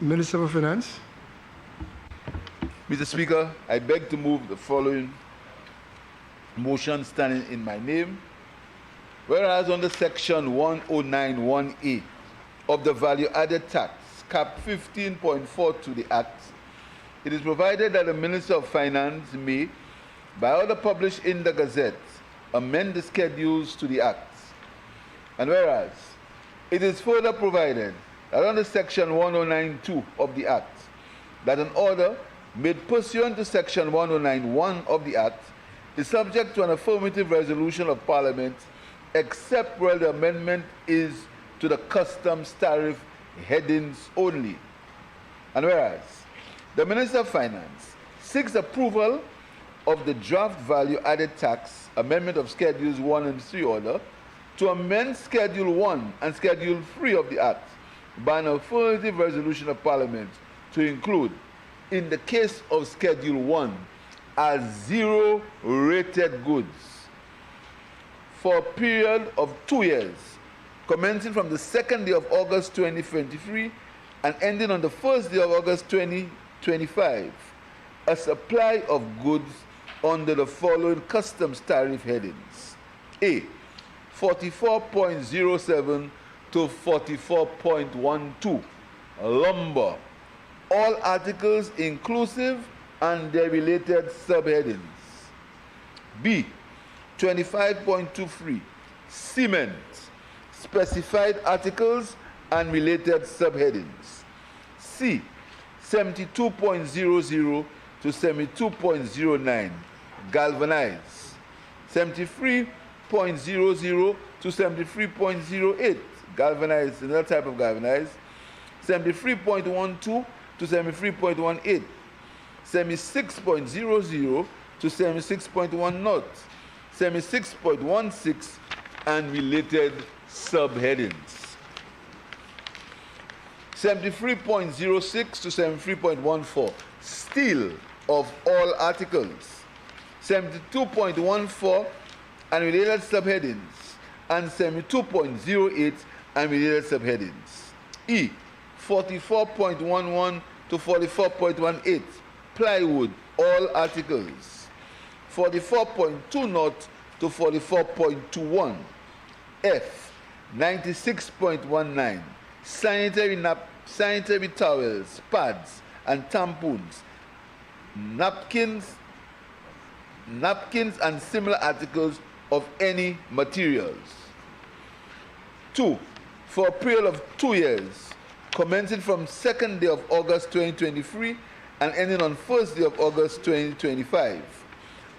Minister for Finance. Mr. Speaker, I beg to move the following motion standing in my name. Whereas under section 1091A of the value added tax, cap 15.4 to the Act, it is provided that the Minister of Finance may, by order published in the Gazette, amend the schedules to the Act. And whereas it is further provided that under section 1092 of the Act, that an order made pursuant to section 1091 of the Act is subject to an affirmative resolution of Parliament, except where the amendment is to the customs tariff headings only. And whereas the Minister of Finance seeks approval of the draft value added tax amendment of Schedules 1 and 3 order to amend Schedule 1 and Schedule 3 of the Act by an affirmative resolution of Parliament to include, in the case of Schedule 1, as zero rated goods for a period of 2 years, commencing from the 2nd day of August 2023 and ending on the 1st day of August 2025, a supply of goods under the following customs tariff headings. A. 44.07 to 44.12, lumber, all articles inclusive and their related subheadings. B. 25.23, cement, specified articles and related subheadings. C. 72.00 to 72.09, galvanized. 73.00 to 73.08, galvanized, another type of galvanized. 73.12 to 73.18, 76.00 to 76.10, 76.16, and related subheadings. 73.06 to 73.14, steel of all articles. 72.14 and related subheadings, and 72.08 and related subheadings. E. 44.11 to 44.18, plywood, all articles. 44.20 to 44.21. F. 96.19, sanitary towels, pads, and tampons, napkins and similar articles of any materials. 2. For a period of 2 years, commencing from 2nd day of August 2023 and ending on 1st day of August 2025,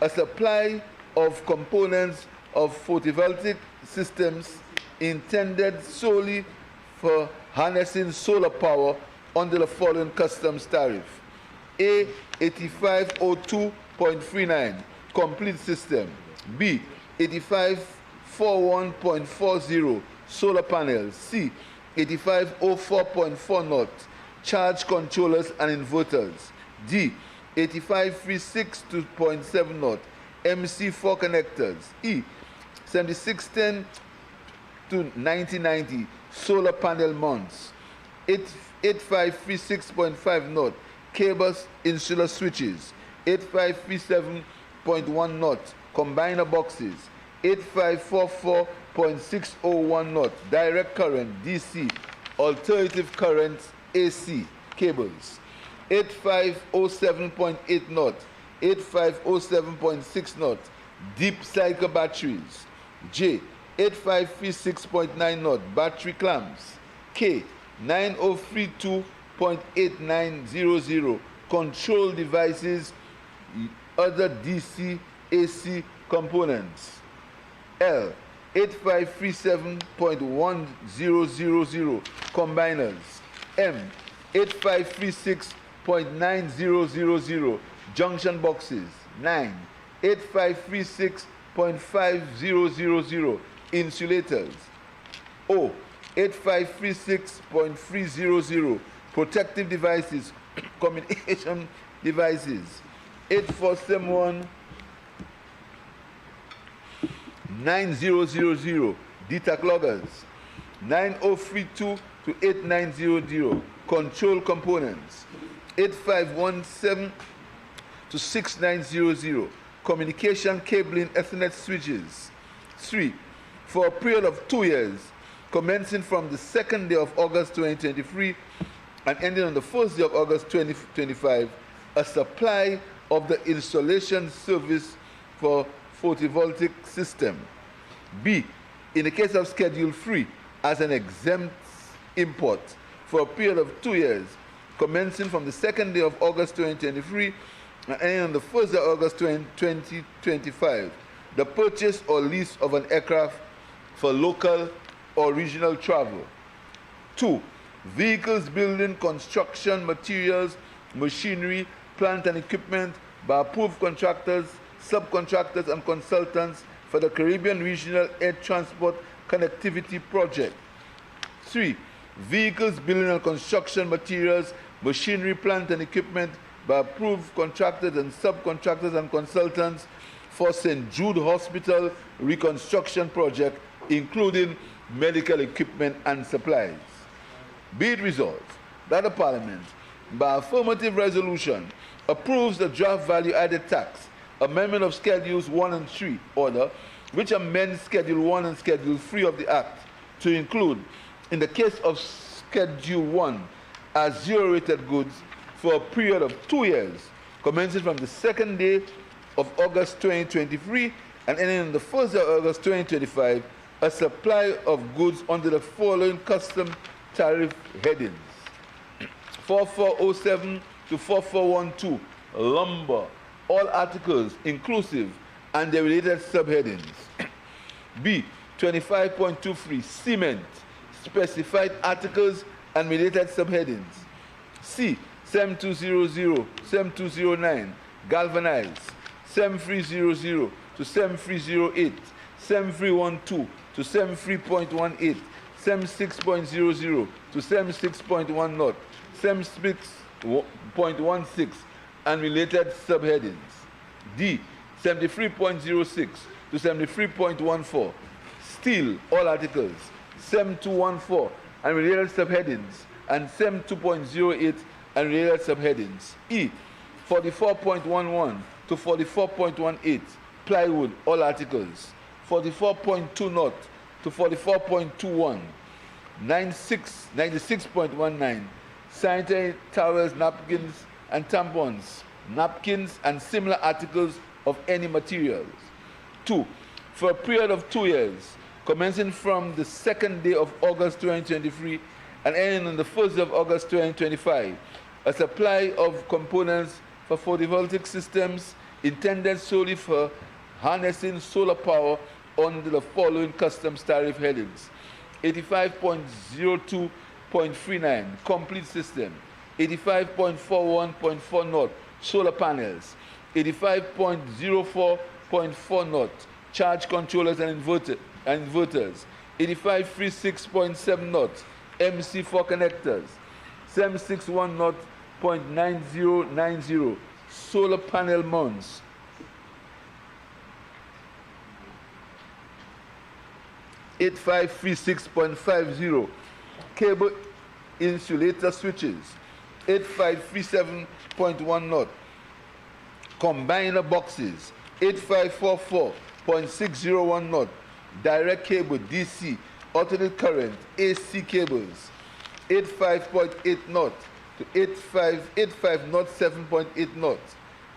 a supply of components of photovoltaic systems intended solely for harnessing solar power under the following customs tariff. A. 8502.39, complete system. B. 8541.40, solar panels. C. 8504.40, charge controllers and inverters. D. 8536.70, MC4 connectors. E. 7610 to 1990, solar panel mounts. 8536.5 knot, cables, insular switches. 8537.1 knot, combiner boxes. 8544.601 knot, direct current, DC, alternative current, AC, cables. 8507.8 knot, 8507.6 knot, deep cycle batteries. J. 8536.9 knot, battery clamps. K. 9032.8900, control devices, other DC, AC components. L. 8537.1000, combiners. M. 8536.9000, junction boxes. 9. 8536.5000, insulators. O. 8536.300, protective devices, communication devices. 8471.9000, DTAC loggers. 9032 to 8900, control components. 8517 to 6900, communication cabling Ethernet switches. 3. For a period of 2 years, commencing from the 2nd day of August 2023 and ending on the 1st day of August 2025, a supply of the installation service for photovoltaic system. B. In the case of Schedule 3, as an exempt import for a period of 2 years, commencing from the 2nd day of August 2023 and ending on the 1st day of August 2025, the purchase or lease of an aircraft for local or regional travel. 2. Vehicles, building, construction, materials, machinery, plant and equipment by approved contractors, subcontractors, and consultants for the Caribbean Regional Air Transport Connectivity Project. 3. Vehicles, building and construction materials, machinery, plant and equipment by approved contractors and subcontractors and consultants for St. Jude Hospital Reconstruction Project, including medical equipment and supplies. Be it resolved that the Parliament, by affirmative resolution, approves the draft value-added tax amendment of Schedules 1 and 3 order, which amends Schedule 1 and Schedule 3 of the Act to include, in the case of Schedule 1, as zero-rated goods for a period of 2 years, commencing from the 2nd day of August 2023 and ending on the 1st day of August 2025, a supply of goods under the following custom tariff headings. 4407 to 4412, lumber, all articles inclusive and their related subheadings. B. 25.23, cement, specified articles and related subheadings. C. 7200, 7209, galvanized. 7300 to 7308, 7312 to 73.18, 76.00 to 76.10, 76.16, and related subheadings. D. 73.06 to 73.14, steel, all articles, 7214 and related subheadings, and 72.08 and related subheadings. E. 44.11 to 44.18, plywood, all articles, 44.20 to 44.21, 96.19, sanitary towels, napkins, and tampons, napkins, and similar articles of any materials. 2. For a period of 2 years, commencing from the 2nd day of August 2023 and ending on the 1st day of August 2025, a supply of components for photovoltaic systems intended solely for harnessing solar power under the following customs tariff headings. 85.02.39, complete system. 85.41.40, solar panels. 85.04.40, charge controllers and inverters. 85.36.70, MC4 connectors. 761.9090, solar panel mounts. 8536.50, cable insulator switches. 8537.10, combiner boxes. 8544.601, direct cable DC, alternate current AC cables. 85.80 to 8507.80,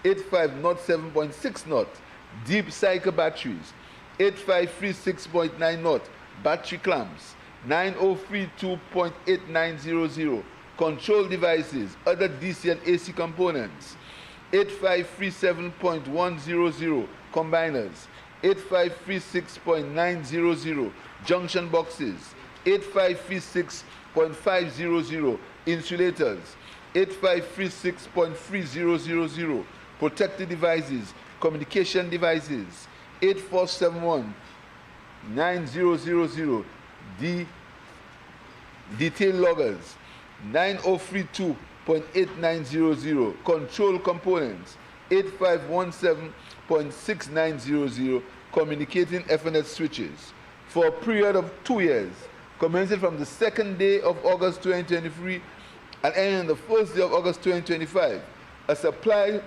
8507.60, deep cycle batteries. 8536.90, battery clamps. 9032.8900, control devices, other DC and AC components. 8537.100, combiners. 8536.900, junction boxes. 8536.500, insulators. 8536.3000, protected devices, communication devices. 8471.9000, detail loggers. 9032.8900, control components. 8517.6900, communicating Ethernet switches. For a period of 2 years, commencing from the second day of August 2023 and ending on the first day of August 2025, a supply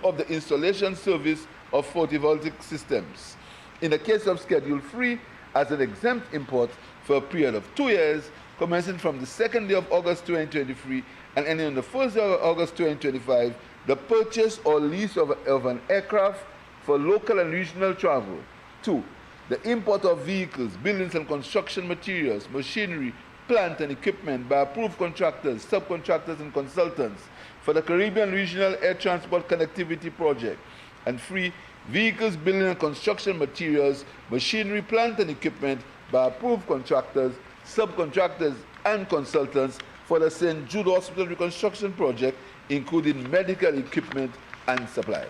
of the installation service of photovoltaic systems. In the case of Schedule 3, as an exempt import for a period of 2 years, commencing from the second day of August 2023 and ending on the first day of August 2025, the purchase or lease of an aircraft for local and regional travel. 2, the import of vehicles, buildings and construction materials, machinery, plant and equipment by approved contractors, subcontractors and consultants for the Caribbean Regional Air Transport Connectivity Project. And 3, vehicles, building and construction materials, machinery, plant and equipment by approved contractors, subcontractors and consultants for the St. Jude Hospital Reconstruction Project, including medical equipment and supplies.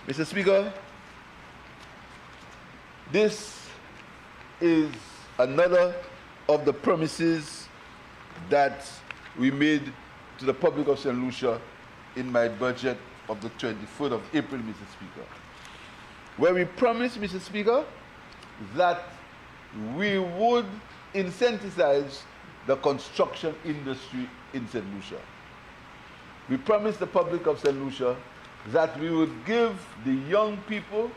Mr. Speaker, this is another of the promises that we made to the public of St. Lucia in my budget of the 23rd of April, Mr. Speaker, where we promised, Mr. Speaker, that we would incentivize the construction industry in St. Lucia. We promised the public of St. Lucia that we would give the young people,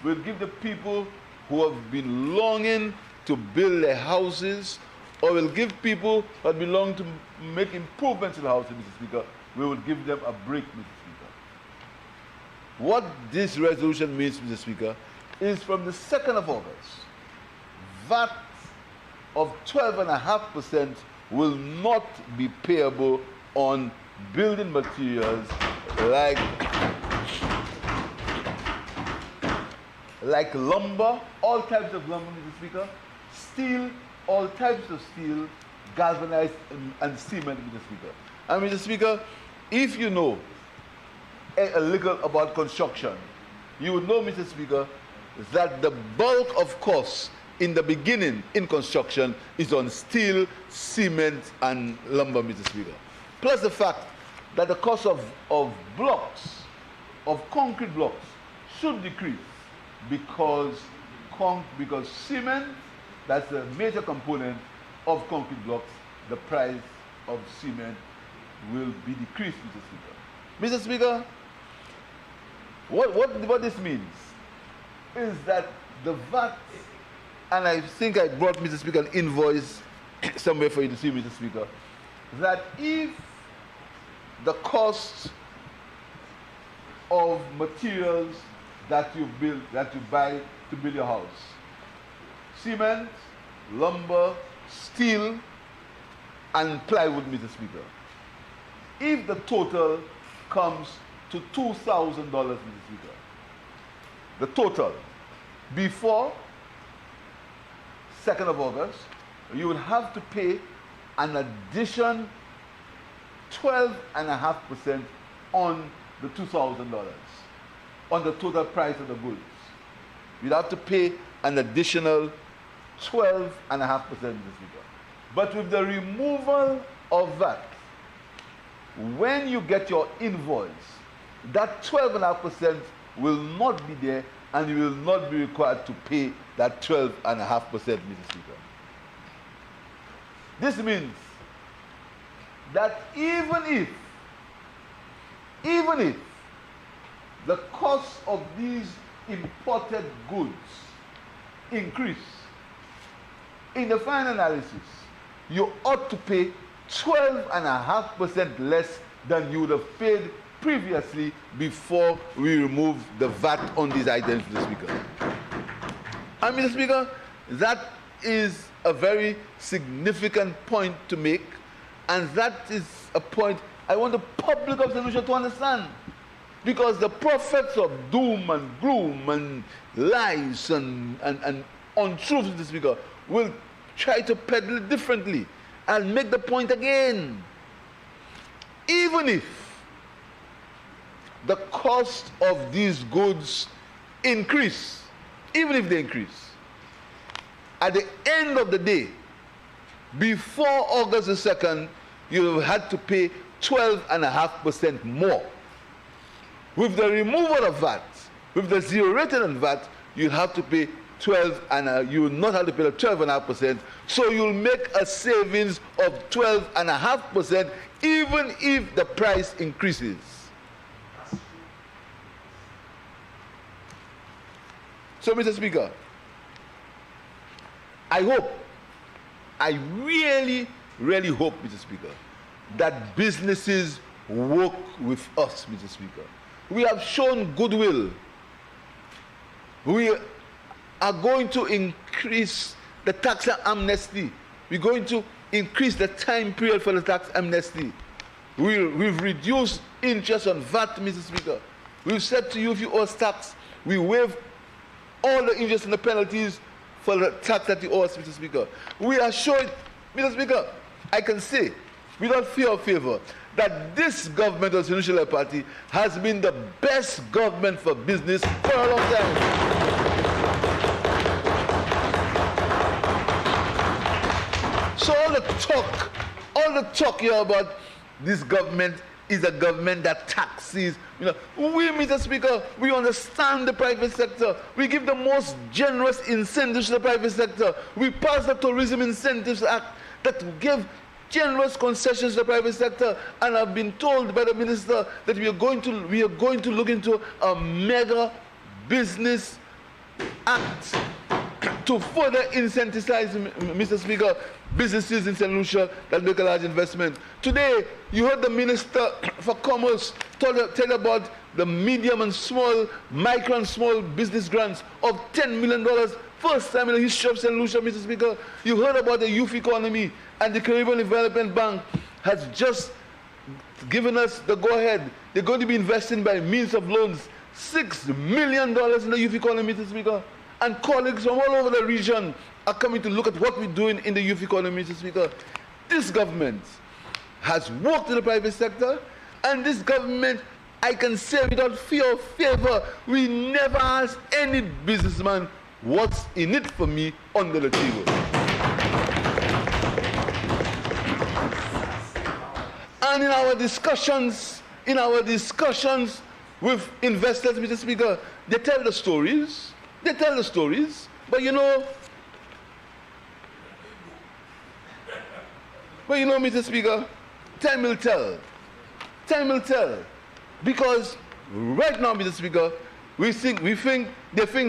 we'll give the people who have been longing to build their houses, or we'll give people that belong to make improvements in the houses, Mr. Speaker, we will give them a break, Mr. Speaker. What this resolution means, Mr. Speaker, is from the 2nd of August, VAT of 12.5% will not be payable on building materials like lumber, all types of lumber, Mr. Speaker, steel, all types of steel, galvanized and cement, Mr. Speaker. And Mr. Speaker, if you know a little about construction, you would know, Mr. Speaker, that the bulk of costs in the beginning in construction is on steel, cement, and lumber, Mr. Speaker. Plus the fact that the cost of blocks, of concrete blocks, should decrease because cement, that's a major component of concrete blocks, the price of cement will be decreased, Mr. Speaker. Mr. Speaker, what this means is that the VAT, and I think I brought, Mr. Speaker, an invoice somewhere for you to see, Mr. Speaker, that if the cost of materials that you buy to build your house, cement, lumber, steel, and plywood, Mr. Speaker, if the total comes to $2,000, Mr. Speaker, the total before 2nd of August, you would have to pay an addition 12.5% on the $2,000, on the total price of the goods. You'd have to pay an additional 12.5%, Mr. Speaker. But with the removal of VAT, when you get your invoice, that 12.5% will not be there, and you will not be required to pay that 12.5%, Mr. Speaker. This means that even if the cost of these imported goods increase, in the final analysis, you ought to pay 12.5% less than you would have paid previously before we remove the VAT on these items, Mr. Speaker. And Mr. Speaker, that is a very significant point to make, and that is a point I want the public of St. Lucia to understand. Because the prophets of doom and gloom and lies and untruths, Mr. Speaker, will try to peddle it differently and make the point again. Even if the cost of these goods increase, even if they increase, at the end of the day, before August the 2nd, you have had to pay 12.5% more. With the removal of VAT, with the zero rating on VAT, you have to pay 12, and you will not have to pay the 12.5%. So you'll make a savings of 12.5%, even if the price increases. So, Mr. Speaker, I really, really hope, Mr. Speaker, that businesses work with us, Mr. Speaker. We have shown goodwill. We are going to increase the tax amnesty. We're going to increase the time period for the tax amnesty. We've reduced interest on VAT, Mr. Speaker. We've said to you, if you owe us tax, we waive all the interest and the penalties for the tax that you owe us, Mr. Speaker. We are showing, Mr. Speaker, I can say, without fear or favor, that this government of the Solution Labour Party has been the best government for business for a long time. So all the talk here about this government is a government that taxes. We, Mr. Speaker, we understand the private sector. We give the most generous incentives to the private sector. We passed the Tourism Incentives Act that give generous concessions to the private sector, and I've been told by the minister that we are going to look into a mega business act to further incentivize, Mr. Speaker, businesses in St. Lucia that make a large investment. Today, you heard the Minister for Commerce tell about the medium and small, micro and small business grants of $10 million. First time in the history of St. Lucia, Mr. Speaker. You heard about the youth economy, and the Caribbean Development Bank has just given us the go-ahead. They're going to be investing by means of loans $6 million in the youth economy, Mr. Speaker. And colleagues from all over the region are coming to look at what we're doing in the youth economy, Mr. Speaker. This government has worked in the private sector, and this government, I can say without fear or favor, we never asked any businessman what's in it for me under the table. And in our discussions with investors, Mr. Speaker, they tell the stories, but Mr. Speaker, time will tell. Because right now, Mr. Speaker, they think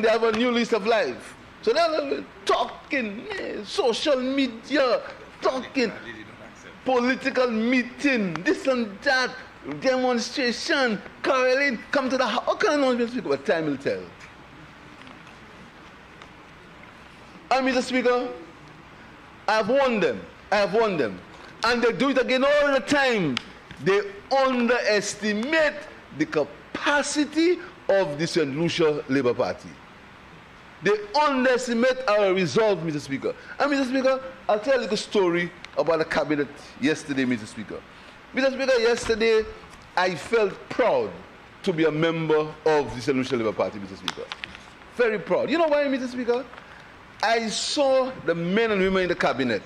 they have a new lease of life. So they're talking, social media, talking, political meeting, this and that, demonstration, Caroline, come to the house. What kind of Mr. Speaker? But time will tell. And Mr. Speaker, I have warned them. And they do it again all the time. They underestimate the capacity of the St. Lucia Labour Party. They underestimate our resolve, Mr. Speaker. And Mr. Speaker, I'll tell you a story about the cabinet yesterday, Mr. Speaker. Mr. Speaker, yesterday I felt proud to be a member of the St. Lucia Labour Party, Mr. Speaker. Very proud. You know why, Mr. Speaker? I saw the men and women in the cabinet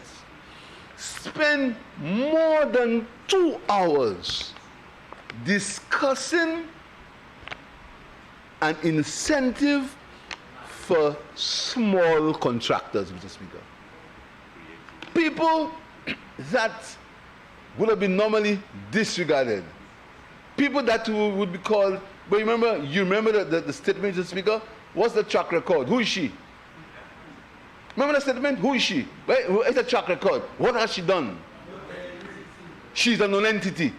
spend more than 2 hours discussing an incentive for small contractors, Mr. Speaker. People that would have been normally disregarded. People that would be called, but you remember the statement, Mr. Speaker? What's the track record? Who is she? Remember the statement? Who is she? It's a track record. What has she done? She's a non-entity.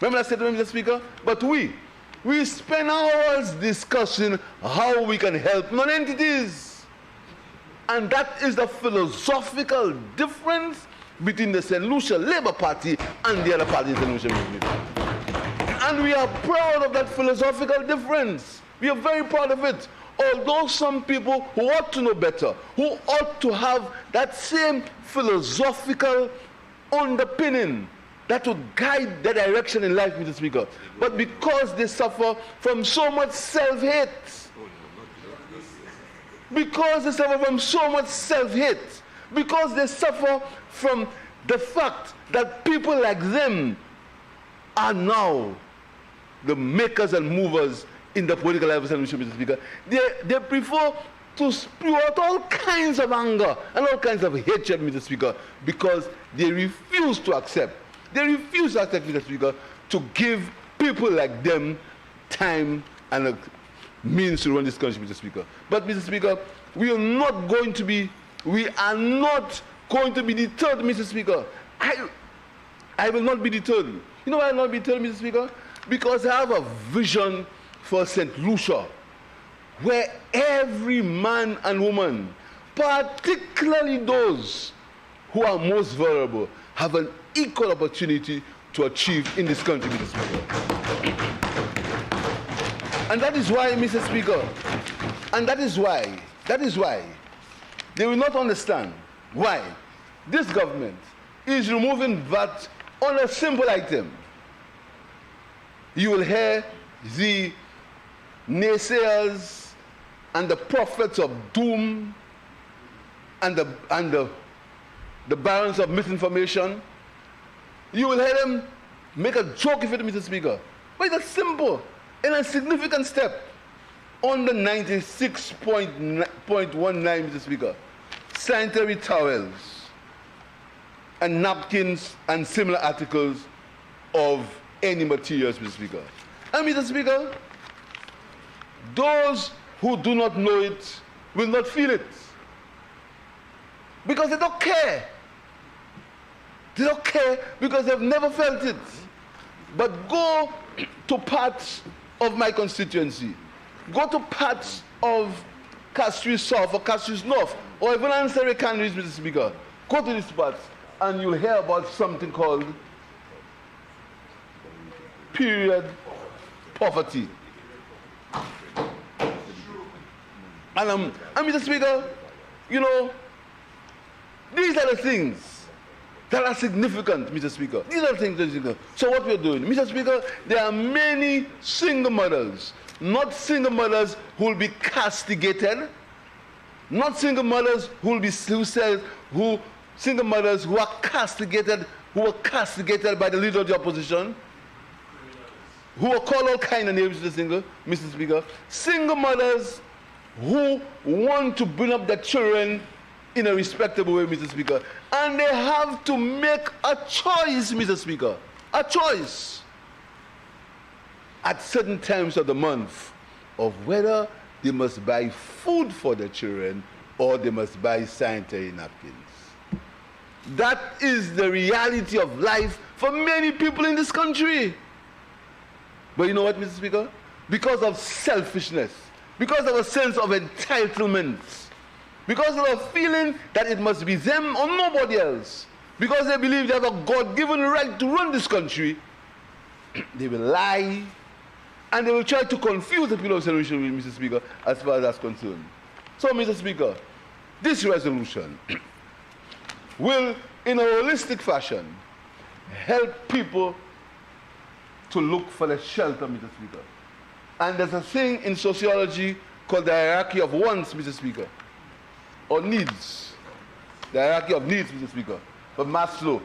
Remember that statement, Mr. Speaker? But we spend hours discussing how we can help non-entities. And that is the philosophical difference between the St. Lucia Labour Party and the other parties in St. Lucia movement. And we are proud of that philosophical difference. We are very proud of it. Although some people who ought to know better, who ought to have that same philosophical underpinning that would guide their direction in life, Mr. Speaker. But because they suffer from so much self-hate, because they suffer from the fact that people like them are now the makers and movers in the political life of St. Lucia, Mr. Speaker, they prefer to spew out all kinds of anger and all kinds of hatred, Mr. Speaker, because they refuse to accept. They refuse to accept, Mr. Speaker, to give people like them time and a means to run this country, Mr. Speaker. But, Mr. Speaker, we are not going to be deterred, Mr. Speaker. I will not be deterred. You know why I will not be deterred, Mr. Speaker? Because I have a vision for St. Lucia, where every man and woman, particularly those who are most vulnerable, have an equal opportunity to achieve in this country, Mr. Speaker. And that is why, Mr. Speaker, and that is why they will not understand why this government is removing VAT on a simple item. You will hear the naysayers and the prophets of doom and the barons of misinformation. You will hear them make a joke of it, Mr. Speaker. But it's a simple and a significant step on the 96.19, Mr. Speaker. Sanitary towels and napkins and similar articles of any materials, Mr. Speaker. And, Mr. Speaker, those who do not know it will not feel it, because they don't care. They don't care because they've never felt it. But go to parts of my constituency, go to parts of Castries South or Castries North, or even Ansari Candies, Mr. Speaker. Go to these parts and you'll hear about something called period poverty. And Mr. Speaker, you know, these are the things that are significant, Mr. Speaker. These are the things, Mr. Speaker. So what we're doing, Mr. Speaker, there are many single mothers, not single mothers who will be castigated, not single mothers single mothers who are castigated, who were castigated by the leader of the opposition, who are called all kinds of names, Mr. Speaker. Single mothers who want to bring up their children in a respectable way, Mr. Speaker. And they have to make a choice, Mr. Speaker. A choice at certain times of the month of whether they must buy food for their children or they must buy sanitary napkins. That is the reality of life for many people in this country. But you know what, Mr. Speaker? Because of selfishness, because of a sense of entitlement, because of a feeling that it must be them or nobody else, because they believe they have a God-given right to run this country, they will lie and they will try to confuse the people of St. Lucia, Mr. Speaker, as far as that's concerned. So, Mr. Speaker, this resolution will, in a holistic fashion, help people to look for the shelter, Mr. Speaker. And there's a thing in sociology called the hierarchy of wants, Mr. Speaker, or needs. The hierarchy of needs, Mr. Speaker. But Maslow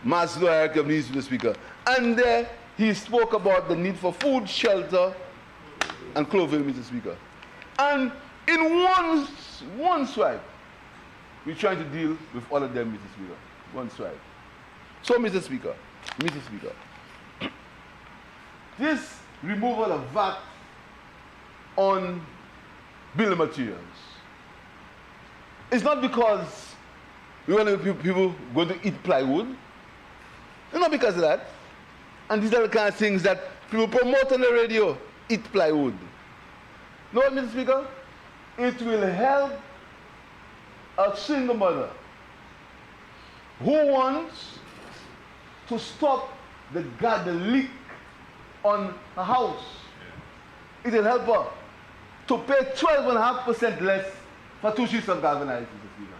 hierarchy of needs, Mr. Speaker. And there he spoke about the need for food, shelter, and clothing, Mr. Speaker. And in one swipe, we're trying to deal with all of them, Mr. Speaker. One swipe. So, Mr. Speaker, this removal of VAT on building materials is not because we want people going to eat plywood. It's not because of that. And these are the kind of things that people promote on the radio, eat plywood. No, Mr. Speaker, it will help a single mother who wants to stop the leak on her house. It will help her to pay 12.5% less for 2 sheets of galvanized, Mr. Speaker.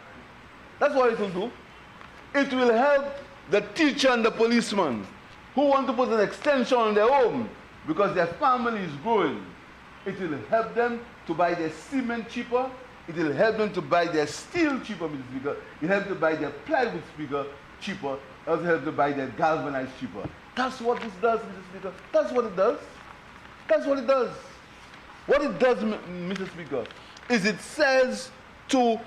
That's what it will do. It will help the teacher and the policeman who want to put an extension on their home because their family is growing. It will help them to buy their cement cheaper. It will help them to buy their steel cheaper, Mr. Speaker. It will help them to buy their plywood cheaper. It will help them to buy their galvanized cheaper. That's what this does, Mr. Speaker. That's what it does. That's what it does. What it does, Mr. Speaker, is it says to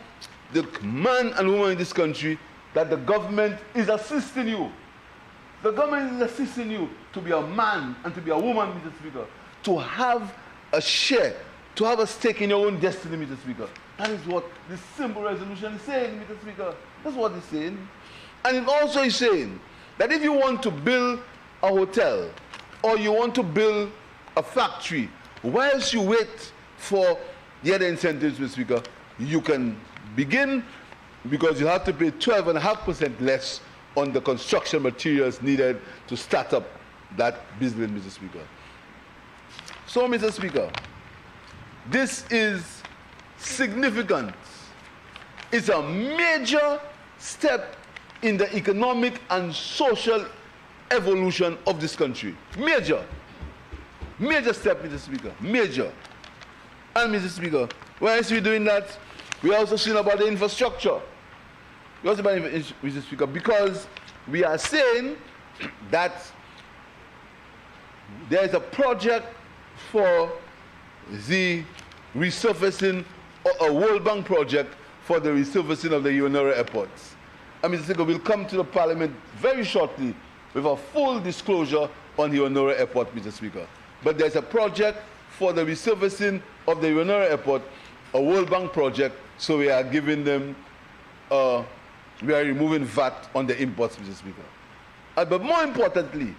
the man and woman in this country that the government is assisting you. The government is assisting you to be a man and to be a woman, Mr. Speaker, to have a share, to have a stake in your own destiny, Mr. Speaker. That is what this simple resolution is saying, Mr. Speaker. That's what it's saying. And it also is saying that if you want to build a hotel or you want to build a factory, whilst you wait for the other incentives, Mr. Speaker, you can begin, because you have to pay 12.5% less on the construction materials needed to start up that business, Mr. Speaker. So, Mr. Speaker, this is significant. It's a major step in the economic and social evolution of this country. Major. Major step, Mr. Speaker. Major. And, Mr. Speaker, whilst we're doing that, we also seen about the infrastructure. We also about Mr. Speaker, because we are saying that there is a project for the resurfacing, a World Bank project for the resurfacing of the Unora airports. And Mr. Speaker, we'll come to the Parliament very shortly with a full disclosure on the Unora airport, Mr. Speaker. But there's a project for the resurfacing of the Unora airport, a World Bank project, so we are giving them, we are removing VAT on the imports, Mr. Speaker. But more importantly,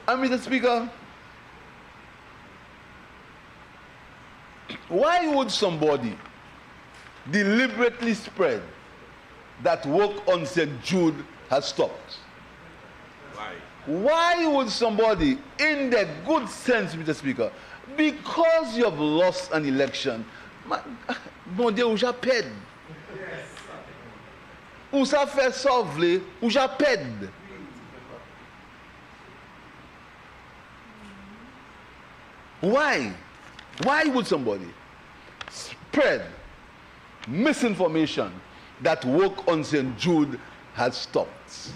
Mr. Speaker, why would somebody deliberately spread that work on St. Jude has stopped? Why? Why would somebody, in their good sense, Mr. Speaker, because you have lost an election, bon Dieu, ou já ped. Ou ça fait sauver, ou já ped. Why? Why would somebody spread misinformation that work on St. Jude has stopped?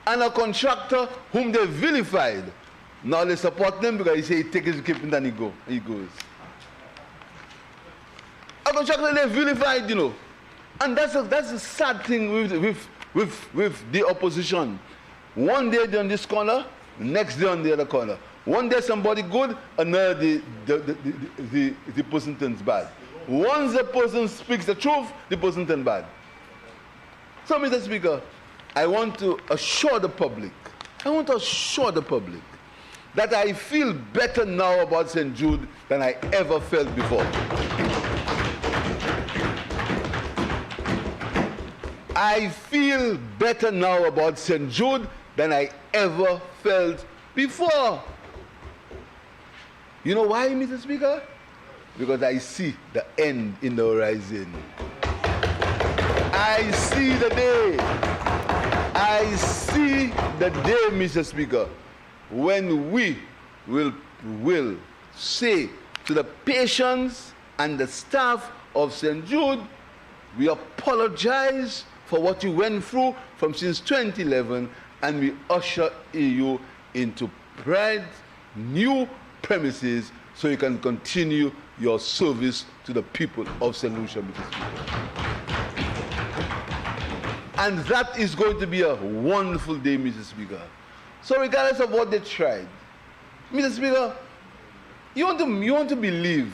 And a contractor whom they vilified, now they support them because he say he takes his equipment and he goes. A contractor they vilified, you know. And that's a sad thing with the opposition. One day they're on this corner, next day on the other corner. One day somebody good, another the person turns bad. Once the person speaks the truth, the person turns bad. So, Mr. Speaker, I want to assure the public, that I feel better now about St. Jude than I ever felt before. I feel better now about St. Jude than I ever felt before. You know why, Mr. Speaker? Because I see the end in the horizon. I see the day. I see the day, Mr. Speaker, when we will say to the patients and the staff of St. Jude, we apologize for what you went through from since 2011, and we usher you into brand new premises so you can continue your service to the people of St. Lucia, Mr. Speaker. And that is going to be a wonderful day, Mr. Speaker. So regardless of what they tried, Mr. Speaker, you want to believe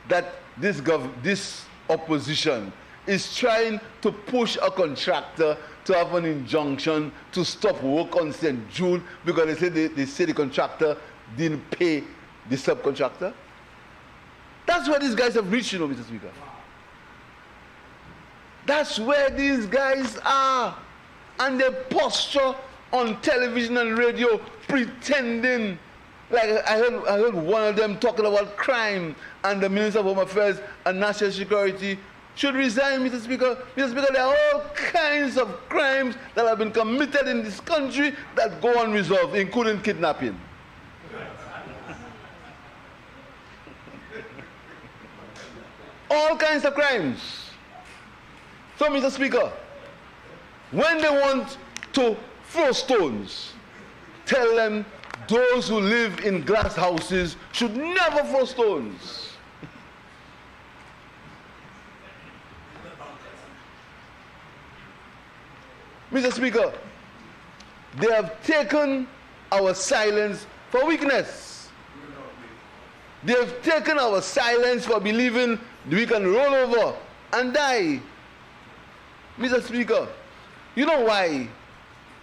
that this opposition is trying to push a contractor to have an injunction to stop work on St. Jude because they say the contractor didn't pay the subcontractor? That's where these guys have reached, you know, Mr. Speaker. That's where these guys are. And they posture on television and radio pretending. Like I heard one of them talking about crime, and the Minister of Home Affairs and National Security should resign, Mr. Speaker. Mr. Speaker, there are all kinds of crimes that have been committed in this country that go unresolved, including kidnapping. All kinds of crimes. So, Mr. Speaker, when they want to throw stones, tell them those who live in glass houses should never throw stones. Mr. Speaker, they have taken our silence for weakness. They have taken our silence for believing we can roll over and die. Mr. Speaker, you know why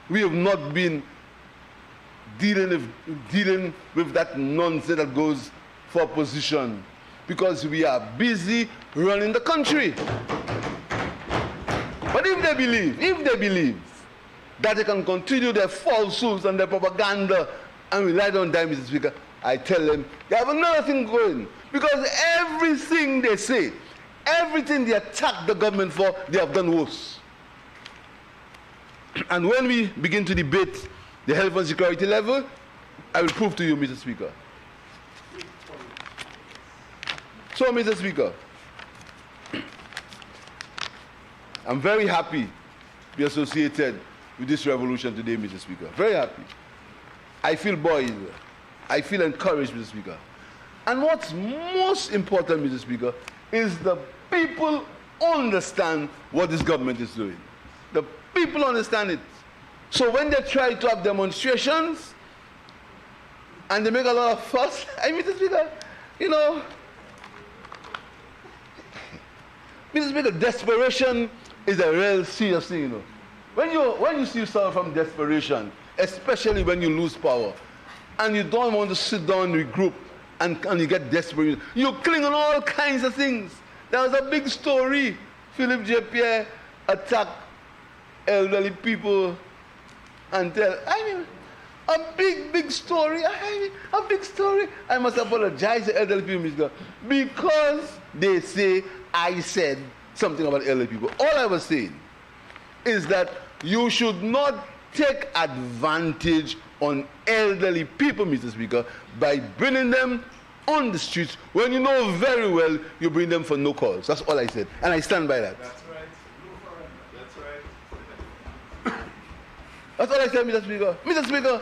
we have not been dealing with that nonsense that goes for opposition? Because we are busy running the country. But if they believe that they can continue their falsehoods and their propaganda and we lie down, Mr. Speaker, I tell them they have another thing going. Because everything they say, everything they attack the government for, they have done worse. And when we begin to debate the health and security level, I will prove to you, Mr. Speaker. So, Mr. Speaker, I'm very happy to be associated with this revolution today, Mr. Speaker. Very happy. I feel buoyed. I feel encouraged, Mr. Speaker. And what's most important, Mr. Speaker, is the people understand what this government is doing. The people understand it. So when they try to have demonstrations and they make a lot of fuss, Mr. Speaker, you know, Mr. Speaker, desperation is a real serious thing, you know. When you see yourself from desperation, especially when you lose power, and you don't want to sit down and regroup, and you get desperate, you cling on all kinds of things. There was a big story. Philip J. Pierre attacked elderly people and a big story. A big story. I must apologize to elderly people, Mr. because they say I said something about elderly people. All I was saying is that you should not take advantage on elderly people, Mr. Speaker, by bringing them on the streets when you know very well you bring them for no cause. That's all I said, and I stand by that. That's right. That's right. That's all I said, Mr. Speaker. Mr. Speaker,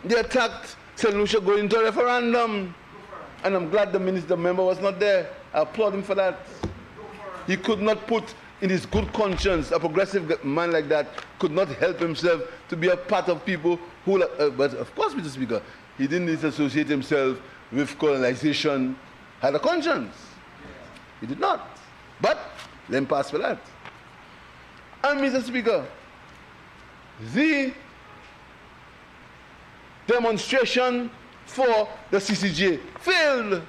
they attacked St. Lucia going into a referendum, and I'm glad the member was not there. I applaud him for that. He could not put in his good conscience, a progressive man like that could not help himself to be a part of people who, but of course, Mr. Speaker, he didn't associate himself with colonization, had a conscience. He did not. But let him pass for that. And Mr. Speaker, the demonstration for the CCJ failed.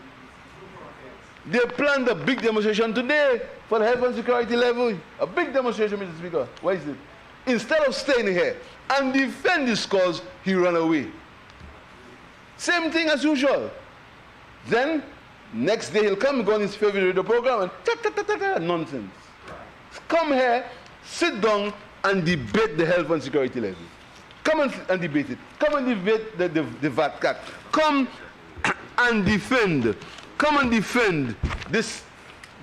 They planned a big demonstration today for the health and security level. A big demonstration, Mr. Speaker. Why is it? Instead of staying here and defend this cause, he ran away. Same thing as usual. Then, next day he'll come, go on his favorite radio program and nonsense. Come here, sit down and debate the health and security level. Come and debate it. Come and debate the VAT cut. Come and defend. Come and defend this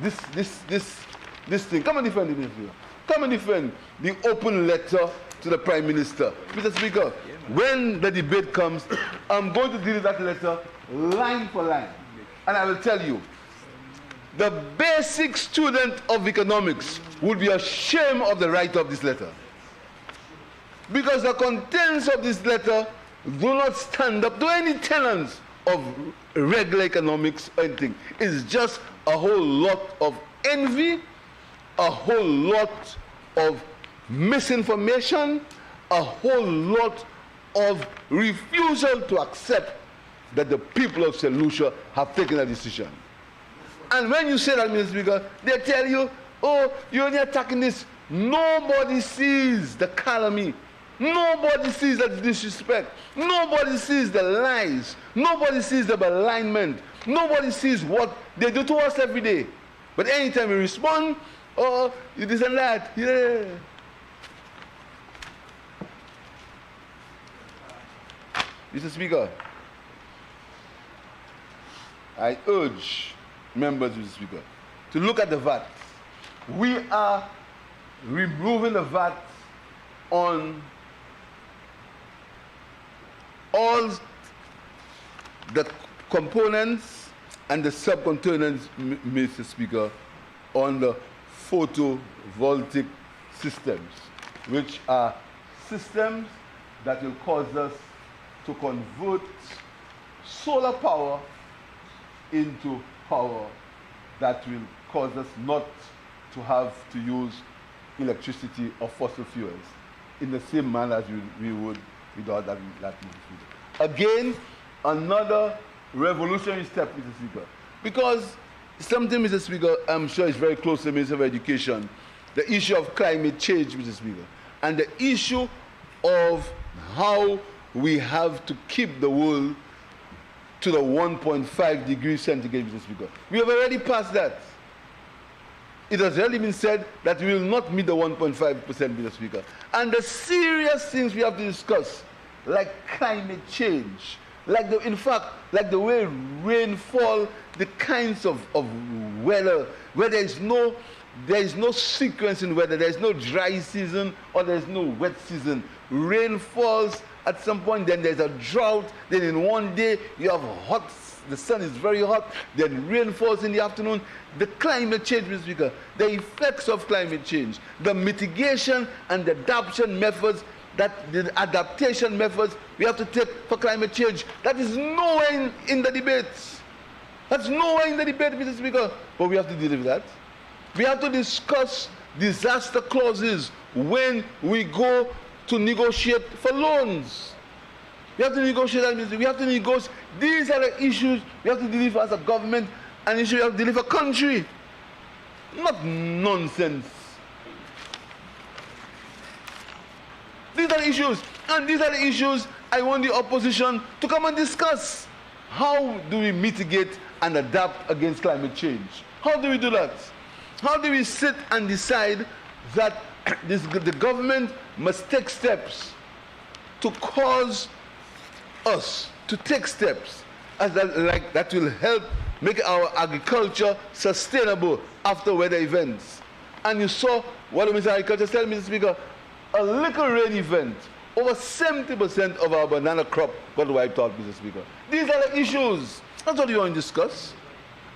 thing. Come and defend it, Mr. Speaker. Come and defend the open letter to the Prime Minister. Mr. Speaker, when the debate comes, I'm going to deal with that letter line for line. And I will tell you, the basic student of economics would be ashamed of the writer of this letter. Because the contents of this letter do not stand up to any tenets of regular economics or anything. It's just a whole lot of envy, a whole lot of misinformation, a whole lot of refusal to accept that the people of St. Lucia have taken a decision. And when you say that, Mr. Speaker, they tell you, oh, you're only attacking this. Nobody sees the calumny. Nobody sees the disrespect. Nobody sees the lies. Nobody sees the malignment. Nobody sees what they do to us every day. But anytime we respond, oh, you this and that. Yeah. Mr. Speaker, I urge members, Mr. Speaker, to look at the VAT. We are removing the VAT on all the components and the subcomponents, Mr. Speaker, on the photovoltaic systems. which are systems that will cause us to convert solar power into power that will cause us not to have to use electricity or fossil fuels in the same manner as we would without that fuel. Again, another revolutionary step, Mr. Speaker, because something, Mr. Speaker, I'm sure is very close to the Minister of Education, the issue of climate change, Mr. Speaker, and the issue of how we have to keep the world to the 1.5 degrees centigrade, Mr. Speaker. We have already passed that. It has already been said that we will not meet the 1.5%, Mr. Speaker. And the serious things we have to discuss, like climate change, like the way rainfall, the kinds of weather, where there is no sequence in weather, there is no dry season or there is no wet season. Rain falls at some point, then there's a drought, then in one day you have hot, the sun is very hot, then rain falls in the afternoon. The climate change, Mr. Speaker, the effects of climate change, the mitigation and the adaptation methods we have to take for climate change, that is nowhere in the debates. That's nowhere in the debate, Mr. Speaker. But we have to deal with that. We have to discuss disaster clauses when we go to negotiate for loans. We have to negotiate that, Mr. Speaker. We have to negotiate. These are the issues we have to deliver as a government, and issues we have to deliver country. Not nonsense. These are the issues, and these are the issues I want the opposition to come and discuss. How do we mitigate and adapt against climate change? How do we do that? How do we sit and decide that the government must take steps to cause us to take steps that will help make our agriculture sustainable after weather events? And you saw what the Minister of Agriculture said, Mr. Speaker, a little rain event, over 70% of our banana crop got wiped out, Mr. Speaker. These are the issues. That's what we want to discuss.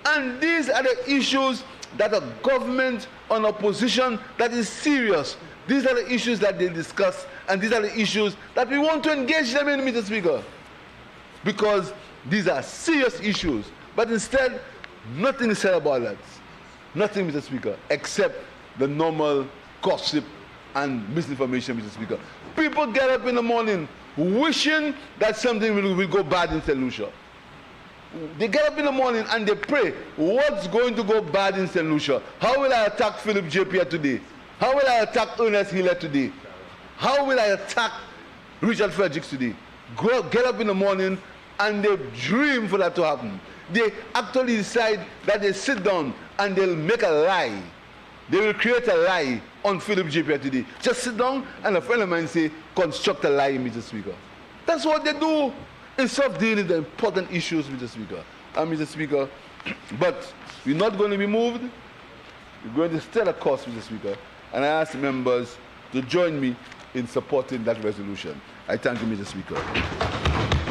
And these are the issues that a government on opposition that is serious. These are the issues that they discuss, and these are the issues that we want to engage them in, Mr. Speaker. Because these are serious issues. But instead, nothing is said about that. Nothing, Mr. Speaker, except the normal gossip and misinformation, Mr. Speaker. People get up in the morning wishing that something will go bad in St. Lucia. They get up in the morning and they pray, what's going to go bad in St. Lucia? How will I attack Philip J. Pierre today? How will I attack Ernest Hiller today? How will I attack Richard Fredericks today? Get up in the morning and they dream for that to happen. They actually decide that they sit down and they'll make a lie. They will create a lie on Philip J. Pierre today. Just sit down and a friend of mine say, construct a lie, Mr. Speaker. That's what they do instead of dealing with the important issues, Mr. Speaker. And Mr. Speaker, but we're not going to be moved. We're going to stay the course, Mr. Speaker. And I ask members to join me in supporting that resolution. I thank you, Mr. Speaker.